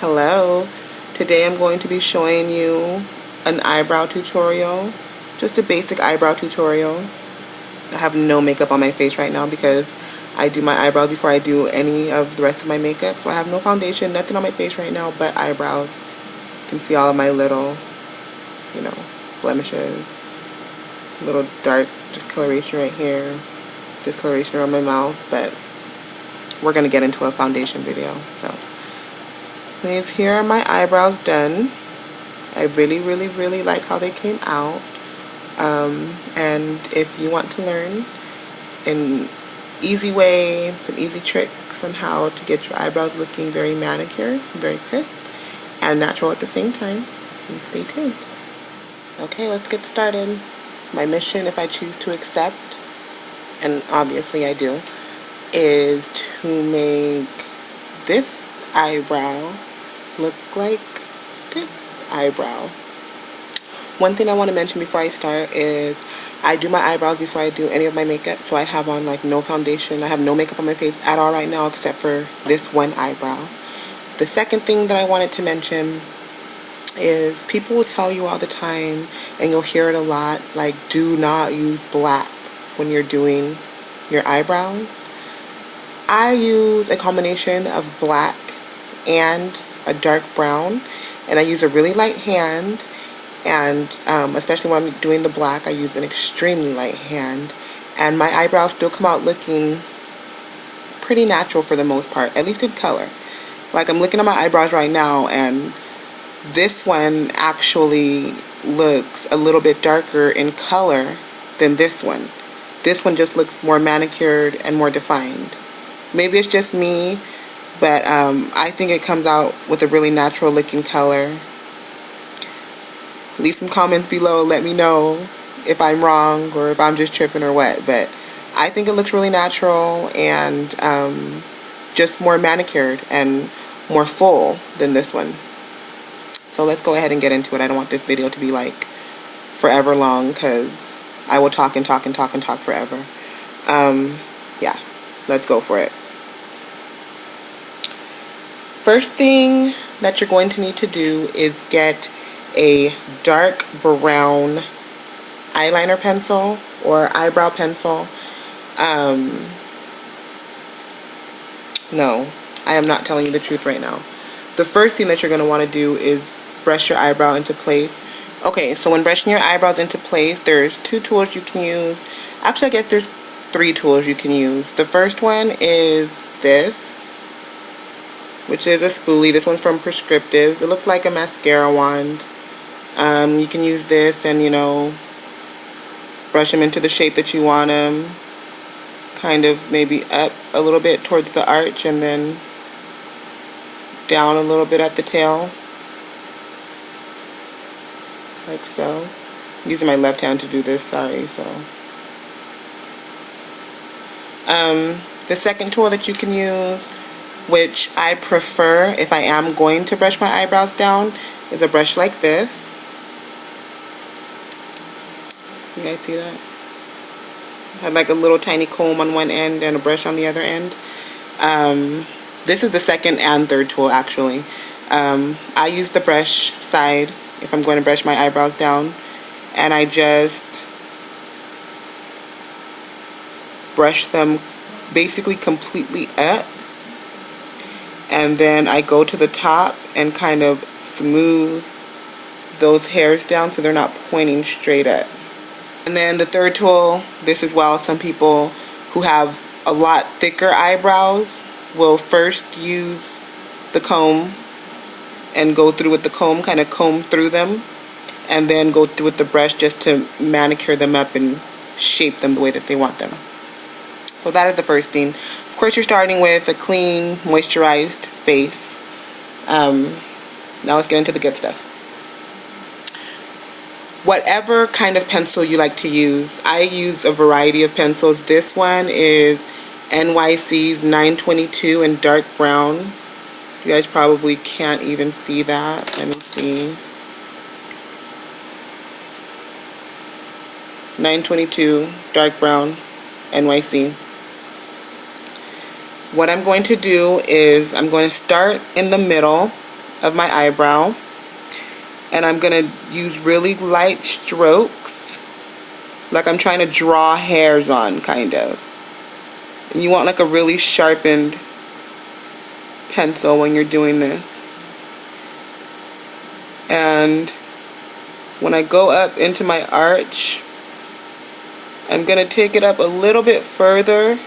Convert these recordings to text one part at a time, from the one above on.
Hello, today I'm going to be showing you an eyebrow tutorial, just a basic eyebrow tutorial. I have no makeup on my face right now because I do my eyebrows before I do any of the rest of my makeup, so I have no foundation, nothing on my face right now but eyebrows. You can see all of my little, blemishes, little dark discoloration right here, discoloration around my mouth, but we're going to get into a foundation video, so. Anyways, here are my eyebrows done. I really like how they came out. And if you want to learn an easy way, some easy tricks on how to get your eyebrows looking very manicured, very crisp, and natural at the same time, then stay tuned. Okay, let's get started. My mission, if I choose to accept, and obviously I do, is to make this eyebrow look like this eyebrow. One thing I want to mention before I start is I do my eyebrows before I do any of my makeup, so I have on no foundation. I have no makeup on my face at all right now except for this one eyebrow. The second thing that I wanted to mention is people will tell you all the time, and you'll hear it a lot, like, do not use black when you're doing your eyebrows. I use a combination of black and a dark brown, and I use a really light hand, and especially when I'm doing the black, I use an extremely light hand, and my eyebrows still come out looking pretty natural for the most part, at least in color. Like, I'm looking at my eyebrows right now, and this one actually looks a little bit darker in color than this one. This one just looks more manicured and more defined. Maybe it's just me, but I think it comes out with a really natural looking color. Leave some comments below, let me know if I'm wrong or if I'm just tripping or what, but I think it looks really natural and just more manicured and more full than this one. So let's go ahead and get into it. I don't want this video to be like forever long because I will talk and talk and talk and talk forever. Yeah, let's go for it. First thing that you're going to need to do is get a dark brown eyeliner pencil or eyebrow pencil. No, I am not telling you the truth right now. The first thing that you're going to want to do is brush your eyebrow into place. Okay, so when brushing your eyebrows into place, there's two tools you can use. Actually, I guess there's three tools you can use. The first one is this, which is a spoolie. This one's from Prescriptives. It looks like a mascara wand. You can use this and, brush them into the shape that you want them. Kind of maybe up a little bit towards the arch and then down a little bit at the tail. Like so. I'm using my left hand to do this, sorry. The second tool that you can use, which I prefer if I am going to brush my eyebrows down, is a brush like this. You guys see that? I have like a little tiny comb on one end and a brush on the other end. This is the second and third tool actually. I use the brush side if I'm going to brush my eyebrows down, and I just brush them basically completely up, and then I go to the top and kind of smooth those hairs down so they're not pointing straight up. And then the third tool, this as well, some people who have a lot thicker eyebrows will first use the comb and go through with the comb, kind of comb through them, and then go through with the brush just to manicure them up and shape them the way that they want them. So that is the first thing. Of course, you're starting with a clean, moisturized face. Now let's get into the good stuff. Whatever kind of pencil you like to use, I use a variety of pencils. This one is NYC's 922 in dark brown. You guys probably can't even see that. Let me see. 922 dark brown NYC. What I'm going to do is I'm going to start in the middle of my eyebrow. And I'm going to use really light strokes, like I'm trying to draw hairs on, kind of. And you want like a really sharpened pencil when you're doing this. And when I go up into my arch, I'm going to take it up a little bit further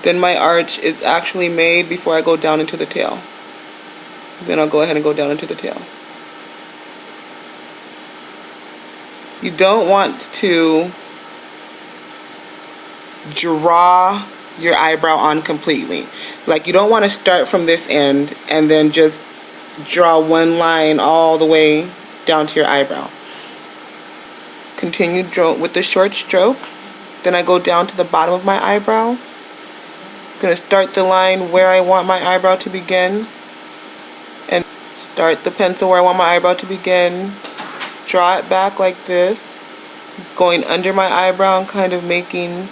than my arch is actually made before I go down into the tail. Then I'll go ahead and go down into the tail. You don't want to draw your eyebrow on completely. Like, you don't want to start from this end and then just draw one line all the way down to your eyebrow. Continue with the short strokes. Then I go down to the bottom of my eyebrow. I'm going to start the line where I want my eyebrow to begin. And start the pencil where I want my eyebrow to begin. Draw it back like this. Going under my eyebrow and kind of making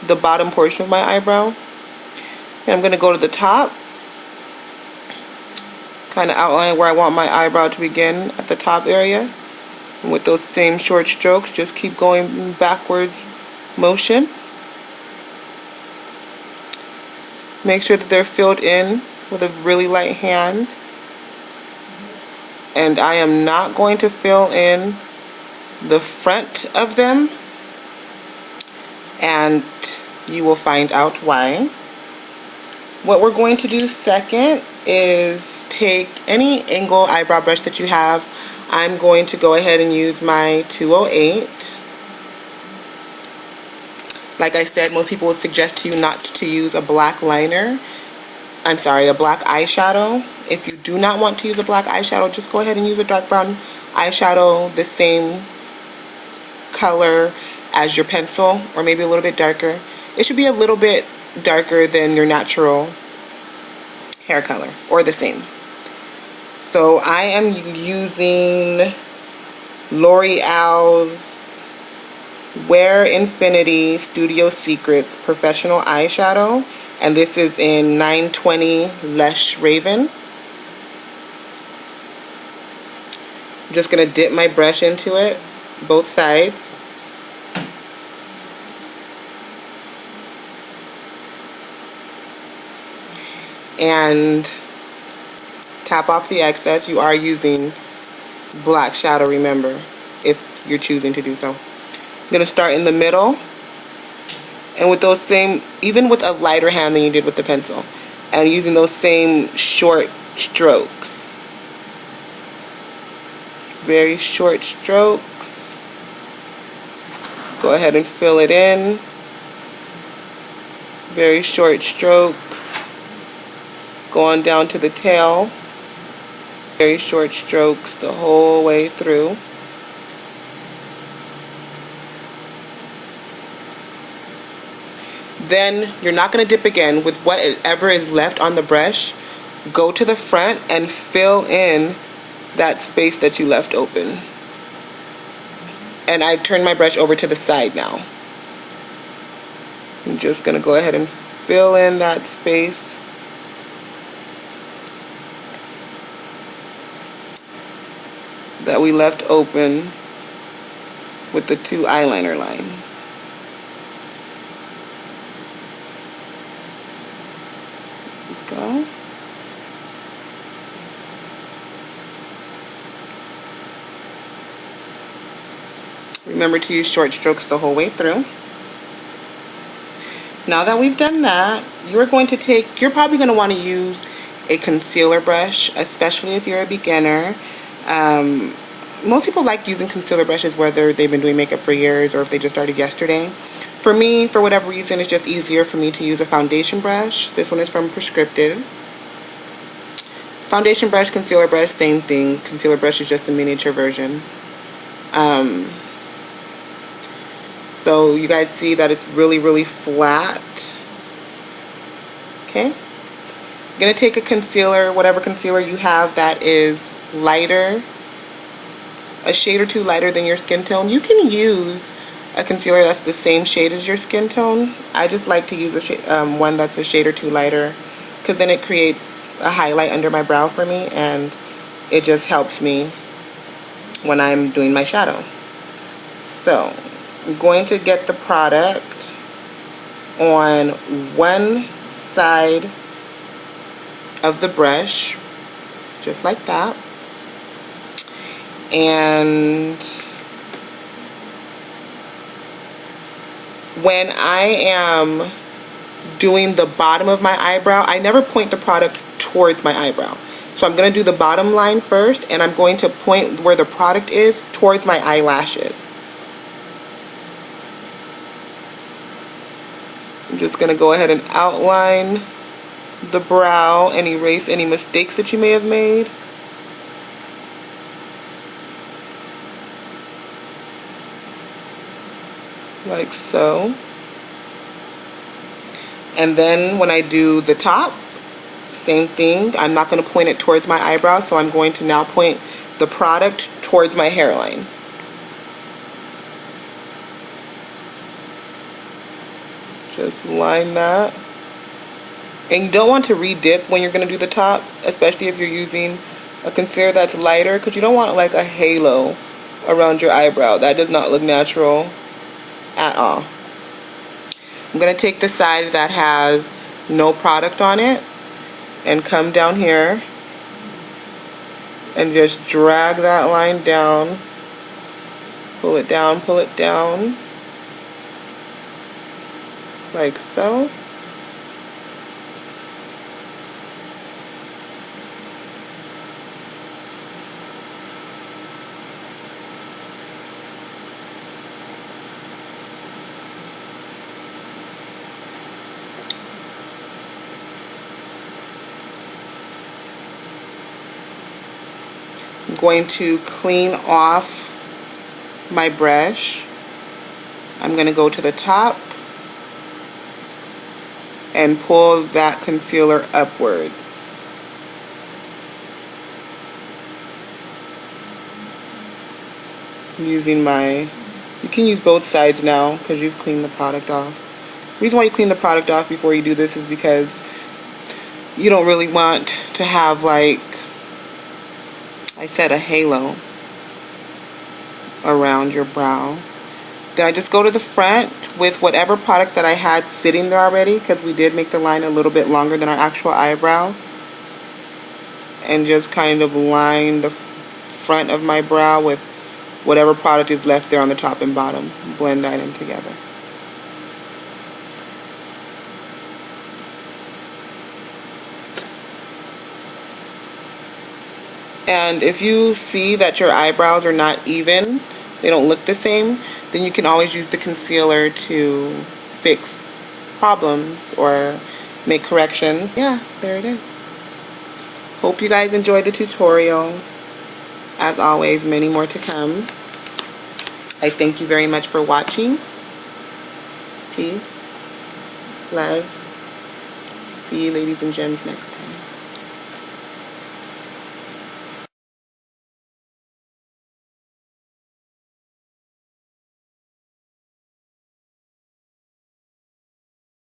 the bottom portion of my eyebrow. And I'm going to go to the top. Kind of outline where I want my eyebrow to begin at the top area. And with those same short strokes, just keep going backwards motion. Make sure that they're filled in with a really light hand. And I am not going to fill in the front of them. And you will find out why. What we're going to do second is take any angle eyebrow brush that you have. I'm going to go ahead and use my 208. Like I said, most people would suggest to you not to use a black liner. I'm sorry, a black eyeshadow. If you do not want to use a black eyeshadow, just go ahead and use a dark brown eyeshadow, the same color as your pencil, or maybe a little bit darker. It should be a little bit darker than your natural hair color, or the same. So I am using L'Oreal's Wear Infinity Studio Secrets Professional Eyeshadow, and this is in 920 Lush Raven. I'm just going to dip my brush into it, both sides. And tap off the excess. You are using black shadow, remember, if you're choosing to do so. I'm going to start in the middle, and with those same, even with a lighter hand than you did with the pencil, and using those same short strokes. Very short strokes. Go ahead and fill it in. Very short strokes. Go on down to the tail. Very short strokes the whole way through. Then you're not going to dip again. With whatever is left on the brush, go to the front and fill in that space that you left open. And I've turned my brush over to the side now. I'm just going to go ahead and fill in that space. That we left open with the two eyeliner lines. There we go. Remember to use short strokes the whole way through. Now that we've done that, you're probably going to want to use a concealer brush, especially if you're a beginner. Most people like using concealer brushes whether they've been doing makeup for years or if they just started yesterday. For me, for whatever reason, it's just easier for me to use a foundation brush. This one is from Prescriptives. Foundation brush, concealer brush, same thing. Concealer brush is just a miniature version. So you guys see that it's really, really flat. Okay. I'm going to take a concealer, whatever concealer you have that is lighter, a shade or two lighter than your skin tone. You can use a concealer that's the same shade as your skin tone. I just like to use one that's a shade or two lighter because then it creates a highlight under my brow for me, and it just helps me when I'm doing my shadow. So I'm going to get the product on one side of the brush, just like that. And when I am doing the bottom of my eyebrow, I never point the product towards my eyebrow. So I'm going to do the bottom line first, and I'm going to point where the product is towards my eyelashes. I'm just going to go ahead and outline the brow and erase any mistakes that you may have made. Like so. And then when I do the top, same thing. I'm not going to point it towards my eyebrow, so I'm going to now point the product towards my hairline. Just line that. And you don't want to re-dip when you're going to do the top, especially if you're using a concealer that's lighter, because you don't want like a halo around your eyebrow. That does not look natural at all. I'm going to take the side that has no product on it and come down here and just drag that line down. Pull it down, like so. I'm going to clean off my brush. I'm going to go to the top and pull that concealer upwards. I'm using you can use both sides now because you've cleaned the product off. The reason why you clean the product off before you do this is because you don't really want to have, like I said, a halo around your brow. Then I just go to the front with whatever product that I had sitting there already, because we did make the line a little bit longer than our actual eyebrow, and just kind of line the front of my brow with whatever product is left there on the top and bottom. Blend that in together. And if you see that your eyebrows are not even, they don't look the same, then you can always use the concealer to fix problems or make corrections. Yeah, there it is. Hope you guys enjoyed the tutorial. As always, many more to come. I thank you very much for watching. Peace. Love. See you ladies and gems next time.